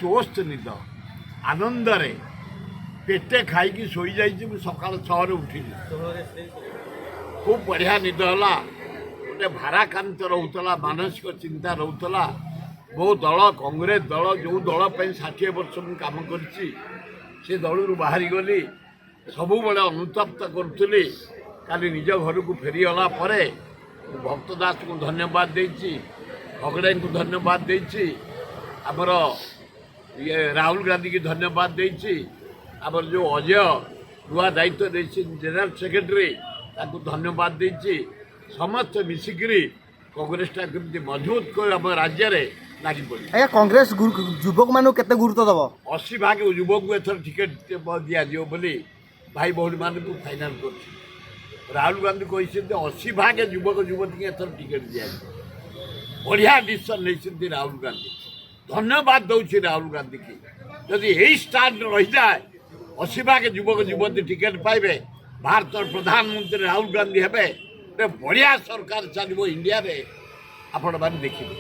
ସ୍ୱସ୍ଥ ନିଦ ଆନନ୍ଦରେ ପେଟେ ଖାଇକି ଶୋଇଯାଇଛି। ମୁଁ ସକାଳ 6ରେ ଉଠିଲି, ଖୁବ୍ ବଢ଼ିଆ ନିଦ ହେଲା। ଗୋଟେ ଭାରାକ୍ରାନ୍ତ ରହୁଥିଲା, ମାନସିକ ଚିନ୍ତା ରହୁଥିଲା। ମୋ ଦଳ କଂଗ୍ରେସ ଦଳ, ଯେଉଁ ଦଳ ପାଇଁ 60 ବର୍ଷ ମୁଁ କାମ କରିଛି, ସେ ଦଳରୁ ବାହାରିଗଲି। ସବୁବେଳେ ଅନୁତପ୍ତ କରୁଥିଲି। କାଲି ନିଜ ଘରକୁ ଫେରିଗଲା ପରେ ଭକ୍ତ ଦାସଙ୍କୁ ଧନ୍ୟବାଦ ଦେଇଛି, ଖଗଡ଼େଙ୍କୁ ଧନ୍ୟବାଦ ଦେଇଛି, ଆମର ରାହୁଲ ଗାନ୍ଧୀକି ଧନ୍ୟବାଦ ଦେଇଛି, ଆମର ଯେଉଁ ଅଜୟ ନୂଆ ଦାୟିତ୍ୱ ଦେଇଛି ଜେନେରାଲ ସେକ୍ରେଟାରୀ, ତାଙ୍କୁ ଧନ୍ୟବାଦ ଦେଇଛି। ସମସ୍ତେ ମିଶିକିରି କଂଗ୍ରେସଟା କେମିତି ମଜବୁତ କରି ଆମ ରାଜ୍ୟରେ ଲାଗି ପଡ଼ିଛି। ଆଜ୍ଞା, କଂଗ୍ରେସ ଯୁବକମାନଙ୍କୁ କେତେ ଗୁରୁତ୍ୱ ଦେବ? 80% ଯୁବକଙ୍କୁ ଏଥର ଟିକେଟ୍ ଦିଆଯିବ ବୋଲି ଭାଇ ଭଉଣୀମାନଙ୍କୁ ଫାଇନାଲ୍ କରୁଛି। ରାହୁଲ ଗାନ୍ଧୀ କହିଛନ୍ତି 80% ଯୁବକ ଯୁବତୀଙ୍କୁ ଏଥର ଟିକେଟ୍ ଦିଆଯିବ। ବଢ଼ିଆ ଡିସିସନ୍ ନେଇଛନ୍ତି ରାହୁଲ ଗାନ୍ଧୀ। ଧନ୍ୟବାଦ ଦେଉଛି ରାହୁଲ ଗାନ୍ଧୀକି। ଯଦି ଏଇ ଷ୍ଟାଣ୍ଡ ରହିଯାଏ, 80% ଯୁବକ ଯୁବତୀ ଟିକେଟ୍ ପାଇବେ, ଭାରତର ପ୍ରଧାନମନ୍ତ୍ରୀ ରାହୁଲ ଗାନ୍ଧୀ ହେବେ, ଗୋଟେ ବଢ଼ିଆ ସରକାର ଚାଲିବ ଇଣ୍ଡିଆରେ, ଆପଣମାନେ ଦେଖିବେ।